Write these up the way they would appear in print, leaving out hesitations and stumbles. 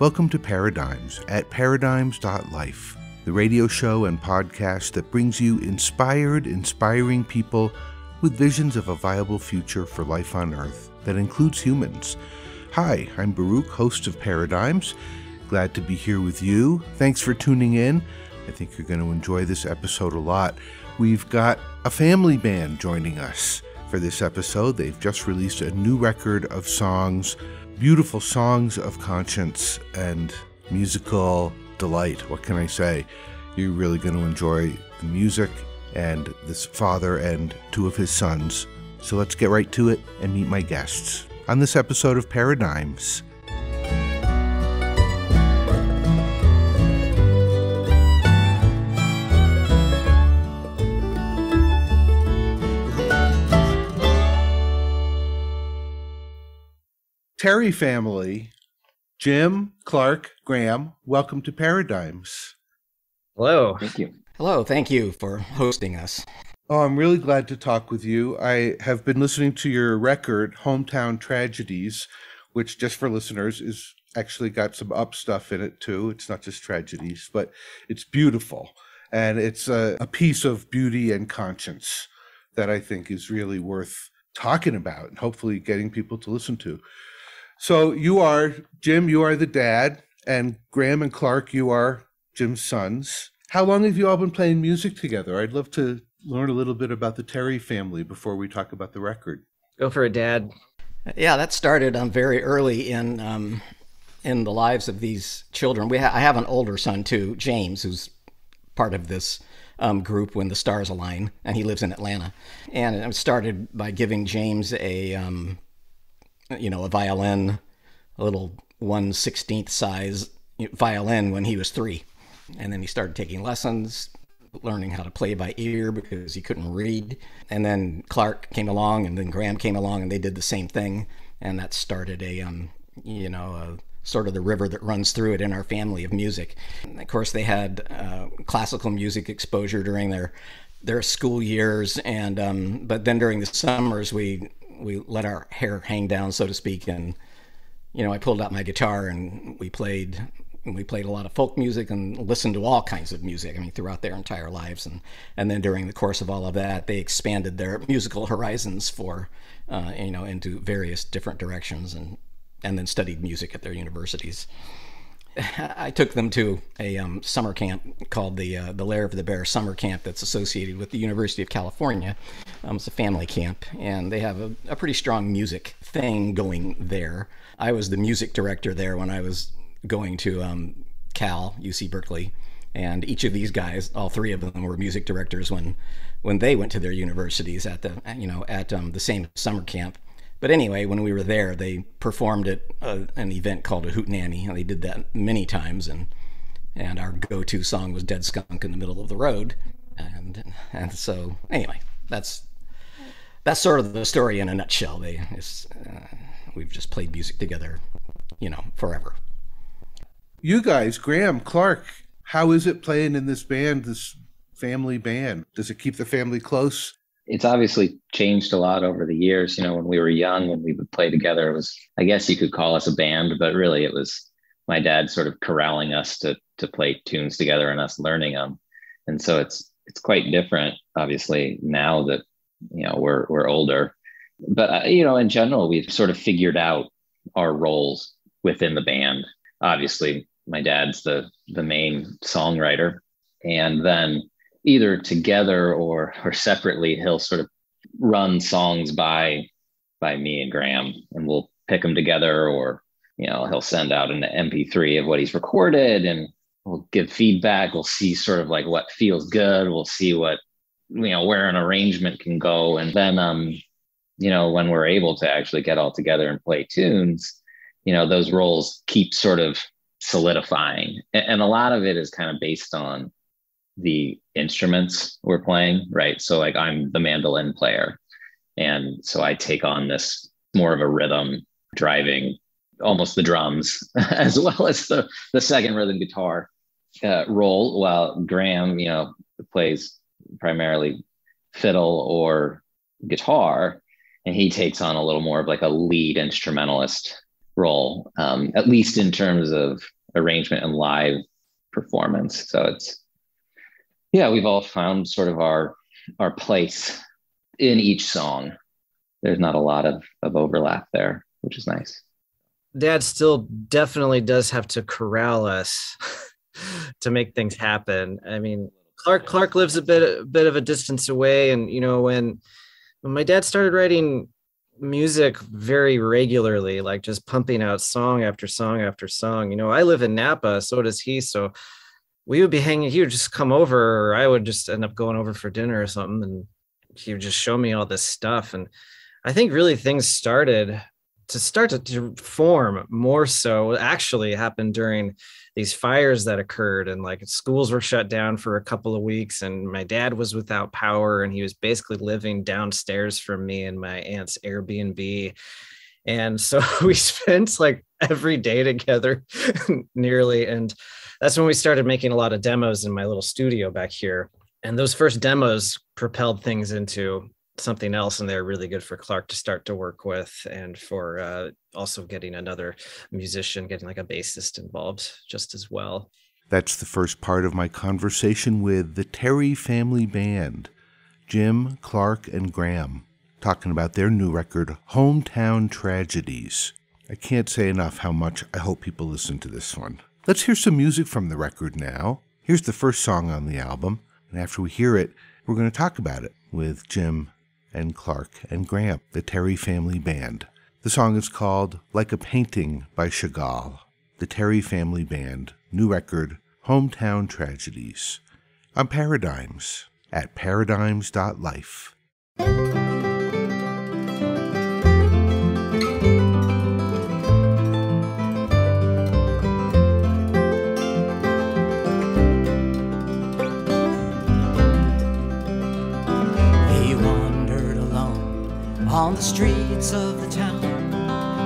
Welcome to Paradigms at paradigms.life, the radio show and podcast that brings you inspiring people with visions of a viable future for life on Earth that includes humans. Hi, I'm Baruch, host of Paradigms. Glad to be here with you. Thanks for tuning in. I think you're going to enjoy this episode a lot. We've got a family band joining us for this episode. They've just released a new record of songs, beautiful songs of conscience and musical delight. What can I say? You're really going to enjoy the music and this father and two of his sons. So let's get right to it and meet my guests on this episode of Paradigms. Terry family, Jim, Clark, Graham, welcome to Paradigms. Hello. Thank you. Hello. Thank you for hosting us. Oh, I'm really glad to talk with you. I have been listening to your record, Hometown Tragedies, which, just for listeners, is actually got some up stuff in it too. It's not just tragedies, but it's beautiful. And it's a piece of beauty and conscience that I think is really worth talking about and hopefully getting people to listen to. So Jim, you are the dad, and Graham and Clark, you are Jim's sons. How long have you all been playing music together? I'd love to learn a little bit about the Terry family before we talk about the record. Go for it, Dad. Yeah, that started very early in the lives of these children. I have an older son too, James, who's part of this group when the stars align, and he lives in Atlanta. And it started by giving James a violin, a little 1/16 size violin when he was 3. And then he started taking lessons, learning how to play by ear because he couldn't read. And then Clark came along, and then Graham came along, and they did the same thing. And that started a sort of the river that runs through it in our family of music. And of course, they had classical music exposure during their school years. And but then during the summers, we let our hair hang down, so to speak, and I pulled out my guitar and we played a lot of folk music and listened to all kinds of music. I mean, throughout their entire lives, and then during the course of all of that, they expanded their musical horizons for into various different directions, and then studied music at their universities. I took them to a summer camp called the Lair of the Bear Summer Camp that's associated with the University of California. It's a family camp, and they have a pretty strong music thing going there. I was the music director there when I was going to UC Berkeley, and each of these guys, all 3 of them, were music directors when they went to their universities at the same summer camp. But anyway, when we were there, they performed at an event called a Hootenanny, and they did that many times. And our go-to song was "Dead Skunk in the Middle of the Road," and so anyway, that's sort of the story in a nutshell. We've just played music together, forever. You guys, Graham, Clark, how is it playing in this band, this family band? Does it keep the family close? It's obviously changed a lot over the years. When we were young, when we would play together, it was, I guess you could call us a band, but really it was my dad sort of corralling us to play tunes together and us learning them. And so it's quite different, obviously, now that, we're older. But, in general, we've sort of figured out our roles within the band. Obviously, my dad's the main songwriter, and then either together or separately, he'll sort of run songs by me and Graham, and we'll pick them together, or, he'll send out an MP3 of what he's recorded, and we'll give feedback. We'll see sort of like what feels good. We'll see what, where an arrangement can go. And then, when we're able to actually get all together and play tunes, those roles keep sort of solidifying. And a lot of it is kind of based on the instruments we're playing, right? So like I'm the mandolin player, and so I take on this more of a rhythm driving almost the drums as well as the second rhythm guitar role, while Graham plays primarily fiddle or guitar, and he takes on a little more of like a lead instrumentalist role, at least in terms of arrangement and live performance. So it's, yeah, we've all found sort of our place in each song. There's not a lot of overlap there, which is nice. Dad still definitely does have to corral us to make things happen. I mean, Clark lives a bit of a distance away, and you know, when my dad started writing music very regularly, like just pumping out song after song after song, you know, I live in Napa, so does he, so we would be hanging, he would just come over, or I would just end up going over for dinner or something, and he would just show me all this stuff. And I think really things started to form more so actually happened during these fires that occurred, and like schools were shut down for a couple of weeks, and my dad was without power, and he was basically living downstairs from me in my aunt's Airbnb. And so we spent like every day together nearly, and that's when we started making a lot of demos in my little studio back here. And those first demos propelled things into something else, and they're really good for Clark to start to work with, and for also getting another musician, getting like a bassist involved just as well. That's the first part of my conversation with the Terry Family Band, Jim, Clark, and Graham, talking about their new record, Hometown Tragedies. I can't say enough how much I hope people listen to this one. Let's hear some music from the record now. Here's the first song on the album, and after we hear it, we're going to talk about it with Jim and Clark and Graham, the Terry Family Band. The song is called Like a Painting by Chagall. The Terry Family Band, new record, Hometown Tragedies, on Paradigms at paradigms.life. On the streets of the town,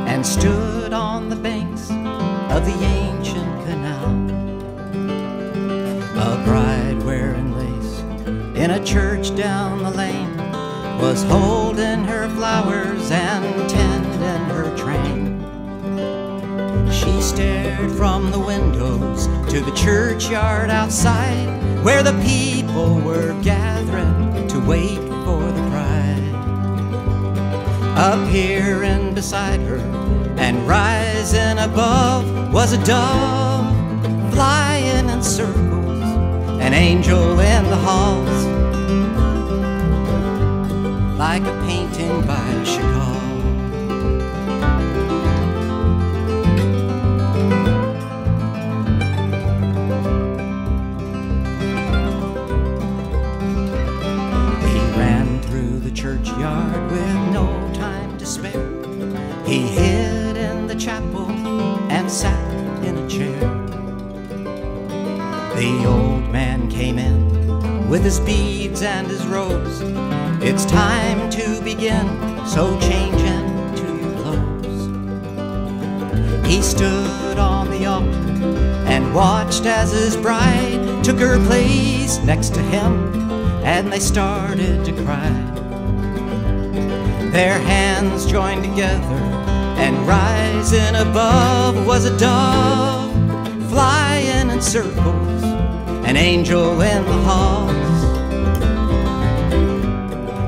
and stood on the banks of the ancient canal. A bride wearing lace in a church down the lane was holding her flowers and tending her train. She stared from the windows to the churchyard outside, where the people were gathering to wait for the bride. Appearing beside her and rising above was a dove flying in circles, an angel in the halls, like a painting by Chagall. He ran through the churchyard with no time to spare. He hid in the chapel and sat in a chair. The old man came in with his beads and his rose. It's time to begin, so change into your clothes. He stood on the altar and watched as his bride took her place next to him, and they started to cry. Their hands joined together, and rising above was a dove flying in circles, an angel in the halls,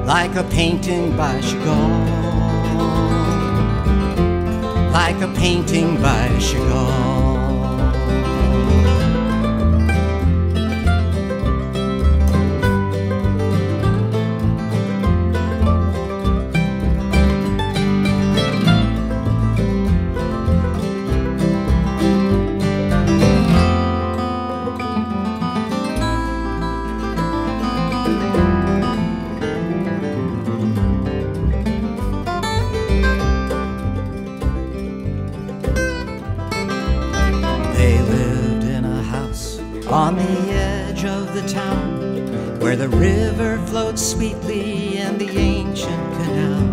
like a painting by Chagall, like a painting by Chagall. On the edge of the town, where the river flowed sweetly in the ancient canal.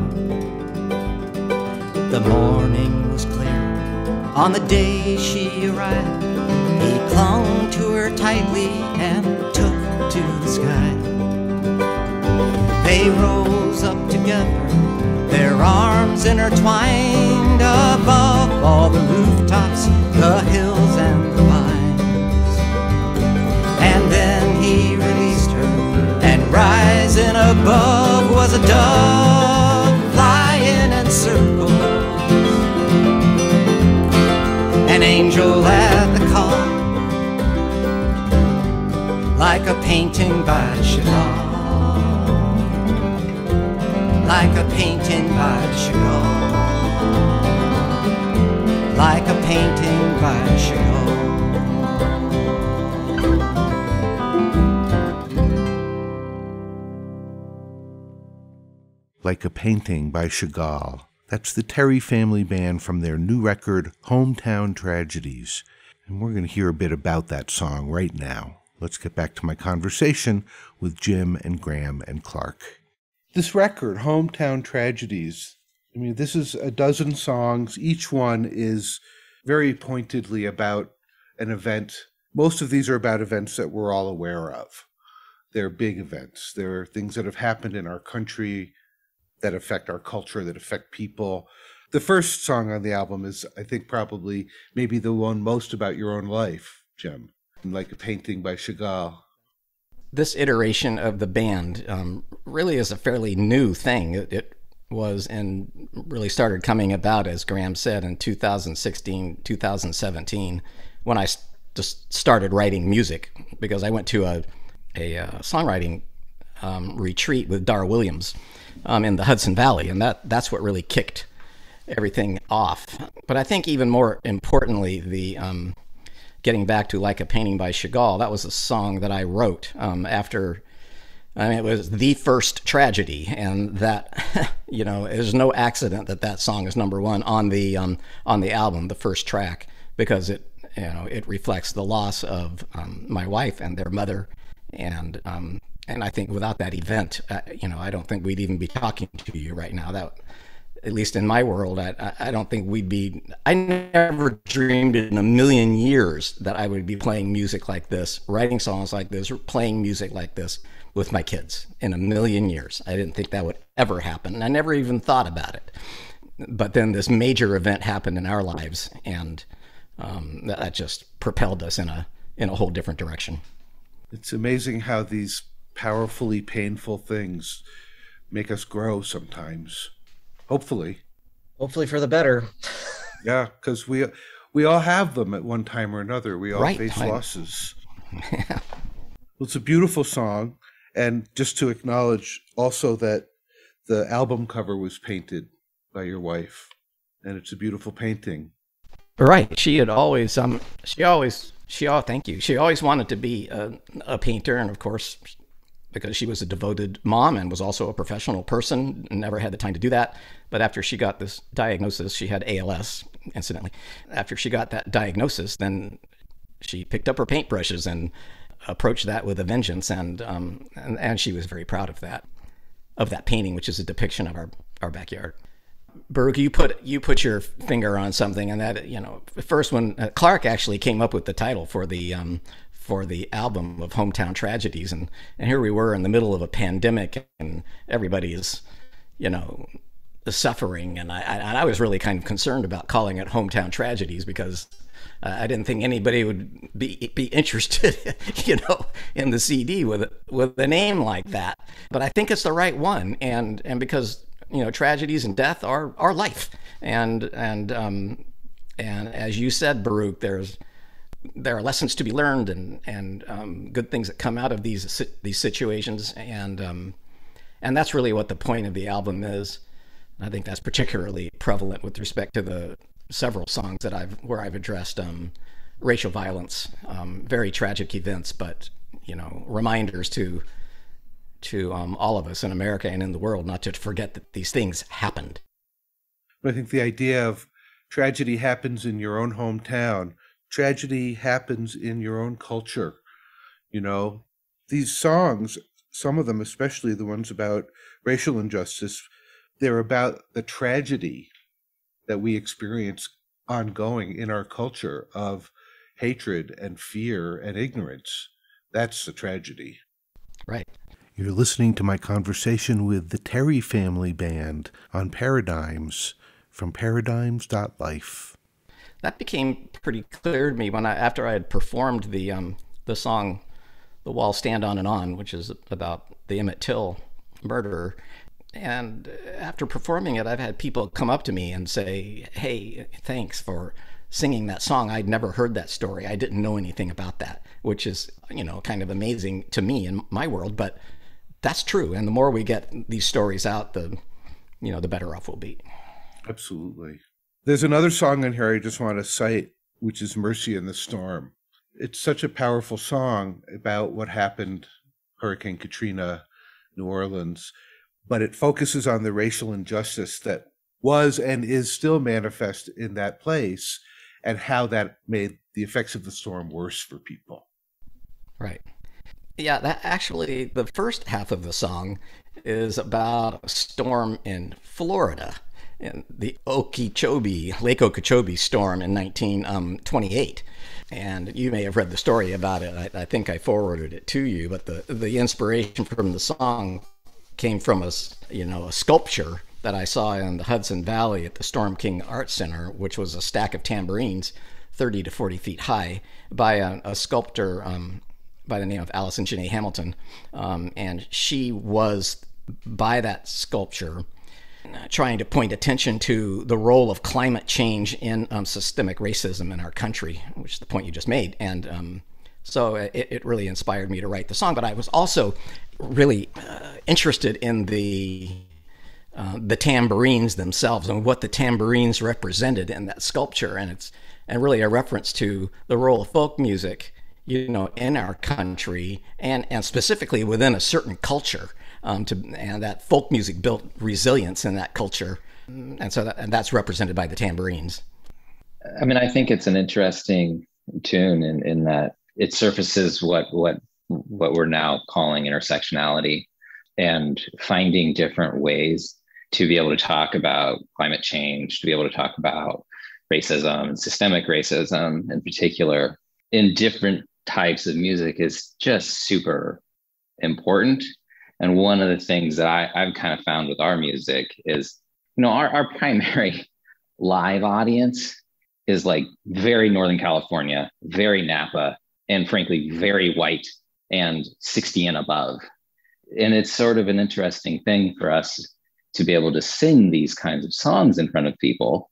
The morning was clear on the day she arrived. He clung to her tightly and took to the sky. They rose up together, their arms intertwined above all all the rooftops, the hills and the vines. And then he released her, and rising above was a dove flying in circles, an angel at the call, like a painting by Chagall, like a painting by Chagall, like a painting by Chagall. Like a Painting by Chagall. That's the Terry Family Band from their new record, Hometown Tragedies. And we're going to hear a bit about that song right now. Let's get back to my conversation with Jim and Graham and Clark. This record, Hometown Tragedies, I mean, this is a dozen songs. Each one is very pointedly about an event. Most of these are about events that we're all aware of. They're big events. They're things that have happened in our country that affect our culture, that affect people. The first song on the album is, I think, probably maybe the one most about your own life, Jim, Like a Painting by Chagall. This iteration of the band really is a fairly new thing. It was and really started coming about, as Graham said, in 2016, 2017, when I just started writing music, because I went to a songwriting retreat with Dar Williams in the Hudson Valley, and that's what really kicked everything off. But I think even more importantly, the getting back to Like a Painting by Chagall, that was a song that I wrote after, I mean, it was the first tragedy, and that, you know, there's no accident that that song is number one on the album, the first track, because it, you know, it reflects the loss of my wife and their mother, and I think without that event, you know, I don't think we'd even be talking to you right now. That, at least in my world, I don't think we'd be, I never dreamed in a million years that I would be playing music like this, writing songs like this, or playing music like this with my kids in a million years. I didn't think that would ever happen. And I never even thought about it. But then this major event happened in our lives, and that just propelled us in a whole different direction. It's amazing how these powerfully painful things make us grow sometimes. Hopefully for the better. Yeah, because we all have them at one time or another. We all face losses. Yeah. Well, it's a beautiful song. And just to acknowledge also that the album cover was painted by your wife, and it's a beautiful painting. Right. She had always, thank you. She always wanted to be a painter. And of course, because she was a devoted mom and was also a professional person, never had the time to do that. But after she got this diagnosis, she had ALS, incidentally. After she got that diagnosis, then she picked up her paintbrushes and approached that with a vengeance. And she was very proud of that painting, which is a depiction of our backyard. Baruch, you put your finger on something, and that, you know, first when Clark actually came up with the title for the album of Hometown Tragedies, and here we were in the middle of a pandemic, and everybody is, you know, suffering, and I was really kind of concerned about calling it Hometown Tragedies, because I didn't think anybody would be interested, you know, in the CD with a name like that. But I think it's the right one, and because, you know, tragedies and death are life, and as you said, Baruch, there are lessons to be learned, and good things that come out of these situations, and that's really what the point of the album is. I think that's particularly prevalent with respect to the several songs that I've addressed racial violence, very tragic events, but, you know, reminders to all of us in America and in the world not to forget that these things happened. But I think the idea of tragedy happens in your own hometown. Tragedy happens in your own culture. You know, these songs, some of them, especially the ones about racial injustice, they're about the tragedy that we experience ongoing in our culture of hatred and fear and ignorance. That's the tragedy. Right. You're listening to my conversation with the Terry Family Band on Paradigms from Paradigms.life. that became pretty clear to me after I had performed the song "The Walls Stand On and On," which is about the Emmett Till murder. And after performing it, I've had people come up to me and say, "Hey, thanks for singing that song. I'd never heard that story. I didn't know anything about that," which is, kind of amazing to me in my world, but that's true. And the more we get these stories out, the better off we'll be. Absolutely. There's another song in here I just want to cite, which is "Mercy in the Storm." It's such a powerful song about what happened, Hurricane Katrina, New Orleans, but it focuses on the racial injustice that was and is still manifest in that place, and how that made the effects of the storm worse for people. Right. Yeah, that actually, the first half of the song is about a storm in Florida, in the Lake Okeechobee storm in 1928. And you may have read the story about it. I think I forwarded it to you, but the inspiration from the song came from a sculpture that I saw in the Hudson Valley at the Storm King Art Center, which was a stack of tambourines 30 to 40 feet high by a sculptor by the name of Allison Janae Hamilton. And she was, by that sculpture, trying to point attention to the role of climate change in systemic racism in our country, which is the point you just made. And so it really inspired me to write the song. But I was also really interested in the tambourines themselves and what the tambourines represented in that sculpture. And it's really a reference to the role of folk music, in our country and specifically within a certain culture. And that folk music built resilience in that culture, and so that's represented by the tambourines. I mean, I think it's an interesting tune in that it surfaces what we're now calling intersectionality, and finding different ways to be able to talk about climate change, to be able to talk about racism and systemic racism in particular in different types of music is just super important. And one of the things that I've kind of found with our music is, our primary live audience is like very Northern California, very Napa, and frankly, very white and 60 and above. And it's sort of an interesting thing for us to be able to sing these kinds of songs in front of people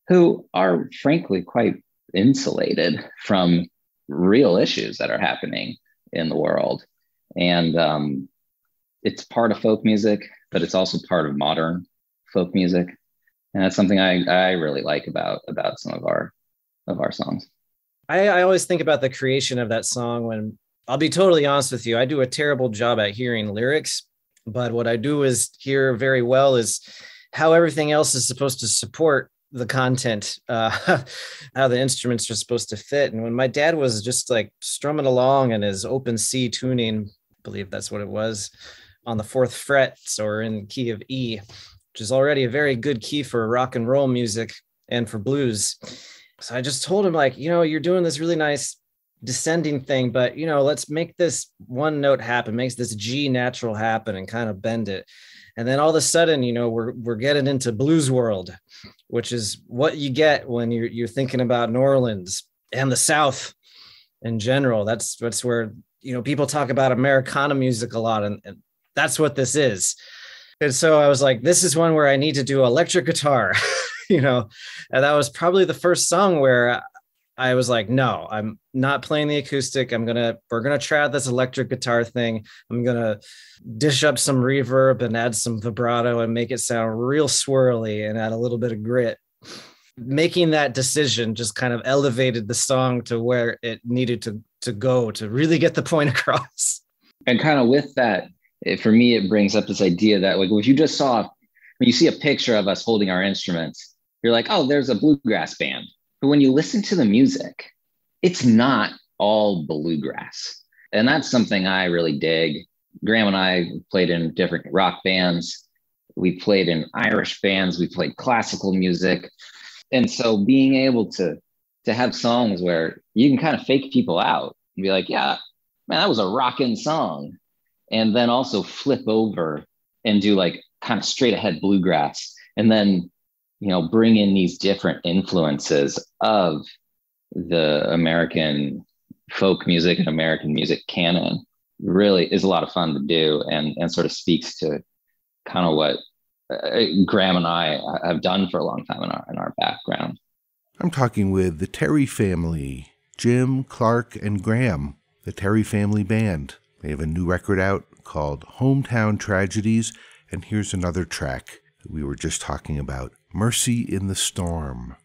who are frankly quite insulated from real issues that are happening in the world. And it's part of folk music, but it's also part of modern folk music. And that's something I really like about some of our songs. I always think about the creation of that song when, I'll be totally honest with you, I do a terrible job at hearing lyrics, but what I do is hear very well is how everything else is supposed to support the content, how the instruments are supposed to fit. And when my dad was just like strumming along in his open C tuning, I believe that's what it was, on the 4th fret or in key of E, which is already a very good key for rock and roll music and for blues. So I just told him, like, you're doing this really nice descending thing, but, let's make this one note happen, makes this G natural happen and kind of bend it. And then all of a sudden, we're getting into blues world, which is what you get when you're thinking about New Orleans and the South in general. That's where, people talk about Americana music a lot, and that's what this is. And so I was like, this is one where I need to do electric guitar, and that was probably the first song where I was like, no, I'm not playing the acoustic. We're going to try out this electric guitar thing. I'm going to dish up some reverb and add some vibrato and make it sound real swirly and add a little bit of grit. Making that decision just kind of elevated the song to where it needed to go to really get the point across. And kind of with that, for me, it brings up this idea that, like, if you just when you see a picture of us holding our instruments, you're like, oh, there's a bluegrass band. But when you listen to the music, it's not all bluegrass. And that's something I really dig. Graham and I played in different rock bands. We played in Irish bands. We played classical music. And so being able to have songs where you can kind of fake people out and be like, yeah, man, that was a rockin' song. And then also flip over and do like kind of straight ahead bluegrass. And then bring in these different influences of the American folk music and American music canon really is a lot of fun to do, and sort of speaks to kind of what Graham and I have done for a long time in our background. I'm talking with the Terry family, Jim, Clark, and Graham, the Terry Family Band. They have a new record out called Hometown Tragedies, and here's another track that we were just talking about, Mercy in the Storm.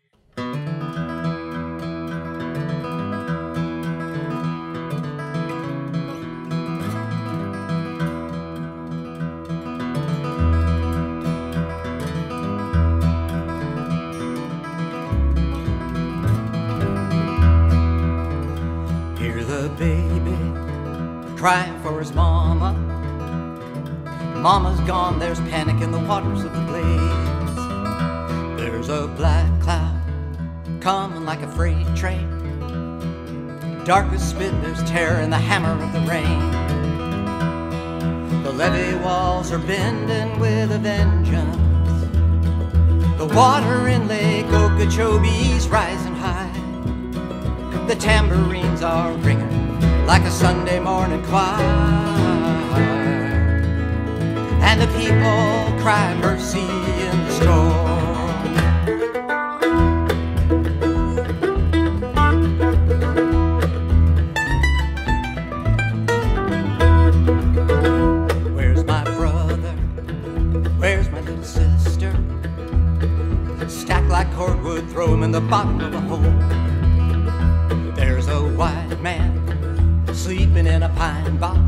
Crying for his mama. Mama's gone, there's panic in the waters of the Glades. There's a black cloud coming like a freight train. Dark as spit, there's terror in the hammer of the rain. The levee walls are bending with a vengeance. The water in Lake Okeechobee's rising high. The tambourines are ringing like a Sunday morning choir, and the people cry mercy in the storm. Where's my brother? Where's my little sister? Stacked like cordwood, throw them in the bottom of a hole. There's a white man sleeping in a pine box,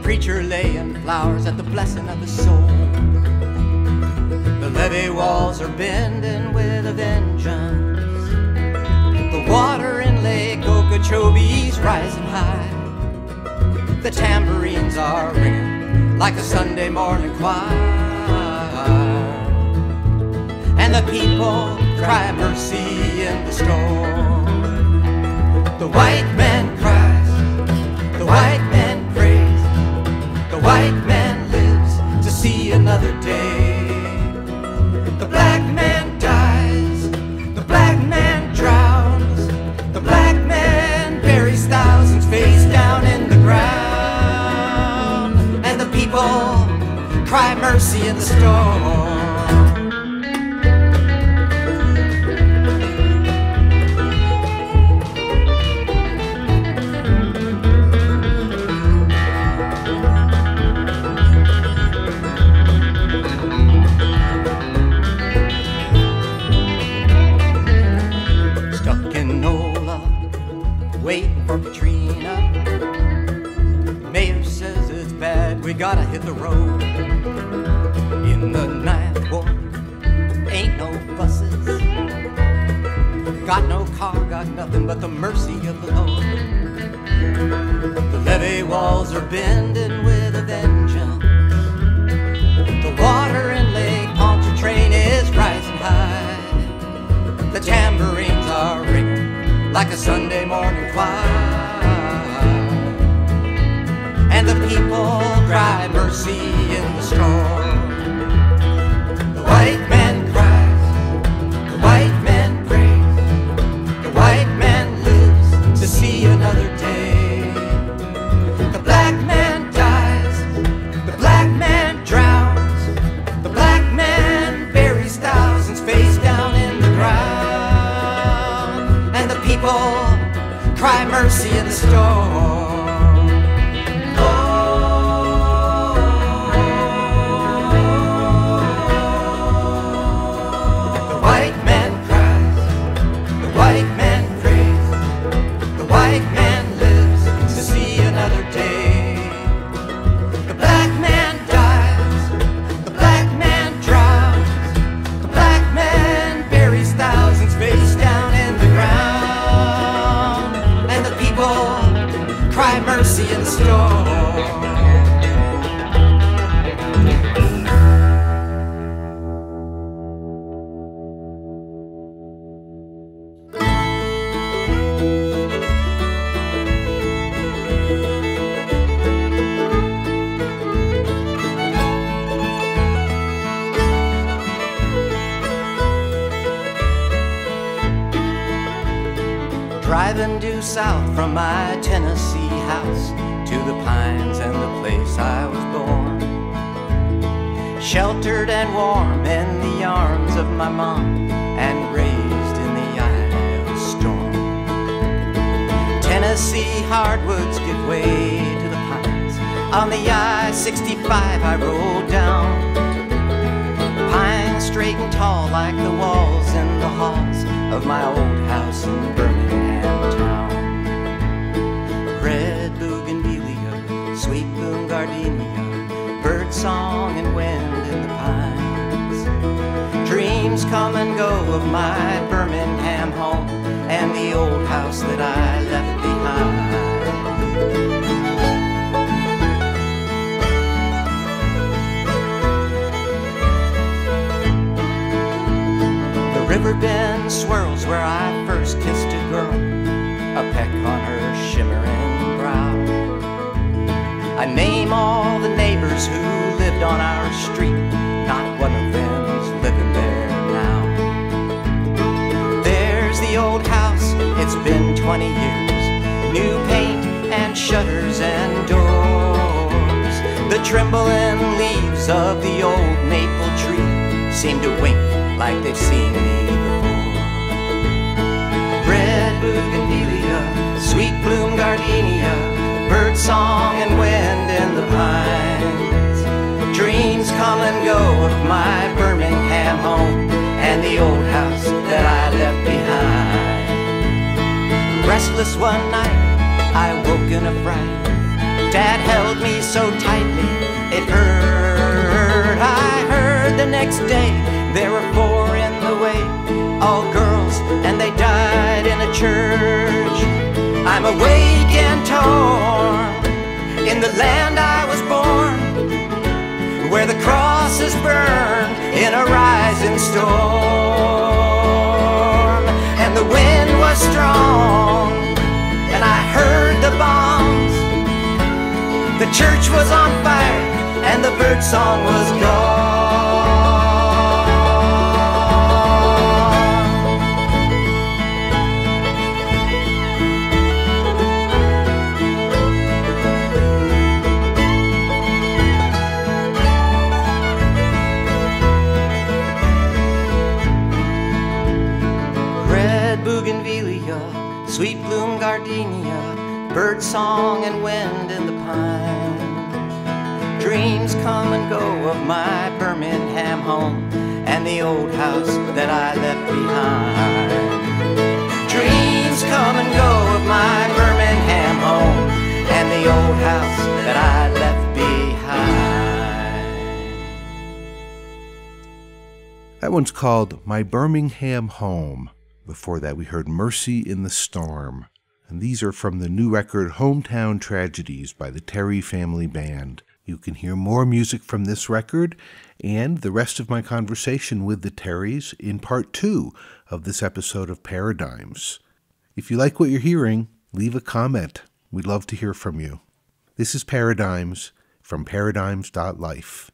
preacher laying flowers at the blessing of his soul. The levee walls are bending with a vengeance. The water in Lake Okeechobee's rising high. The tambourines are ringing like a Sunday morning choir, and the people cry mercy in the storm. The white man cries, the white man prays, the white man lives to see another day. The black man dies, the black man drowns, the black man buries thousands face down in the ground, and the people cry mercy in the storm. We gotta hit the road. In the Ninth Ward, ain't no buses, got no car, got nothing but the mercy of the Lord. The levee walls are bending with a vengeance. The water in Lake Pontchartrain is rising high. The tambourines are ringing like a Sunday morning choir, and the people cry mercy in the storm. The white man cries, the white man prays, the white man lives to see another day. The black man dies, the black man drowns, the black man buries thousands face down in the ground, and the people cry mercy in the storm. Driving due south from my Tennessee house to the pines and the place I was born, sheltered and warm in the arms of my mom and raised in the eye of the storm. Tennessee hardwoods give way to the pines. On the I-65 I rolled down, pines straight and tall like the walls in the halls of my old house in Birmingham town. Red bougainvillea, sweet bloom gardenia, bird song and wind in the pines. Dreams come and go of my Birmingham home and the old house that I left behind. The river bend swirls where I first kissed a girl, a peck on her shimmering brow. I name all the neighbors who lived on our street, not one of them's living there now. There's the old house, it's been 20 years, new paint and shutters and doors. The trembling leaves of the old maple tree seem to wink like they've seen me before. Red bougainvillea, sweet bloom gardenia, bird song and wind in the pines. Dreams come and go of my Birmingham home and the old house that I left behind. Restless one night, I woke in a fright. Dad held me so tightly, it hurt. I heard the next day there were 4 in the way, all girls, and they died in a church. I'm awake and torn in the land I was born, where the cross is burned in a rising storm. And the wind was strong, and I heard the bombs. The church was on fire, and the bird song was gone. Sweet bloom gardenia, bird song and wind in the pines. Dreams come and go of my Birmingham home and the old house that I left behind. Dreams come and go of my Birmingham home and the old house that I left behind. That one's called My Birmingham Home. Before that, we heard Mercy in the Storm. And these are from the new record Hometown Tragedies by the Terry Family Band. You can hear more music from this record and the rest of my conversation with the Terrys in part 2 of this episode of Paradigms. If you like what you're hearing, leave a comment. We'd love to hear from you. This is Paradigms from Paradigms.life.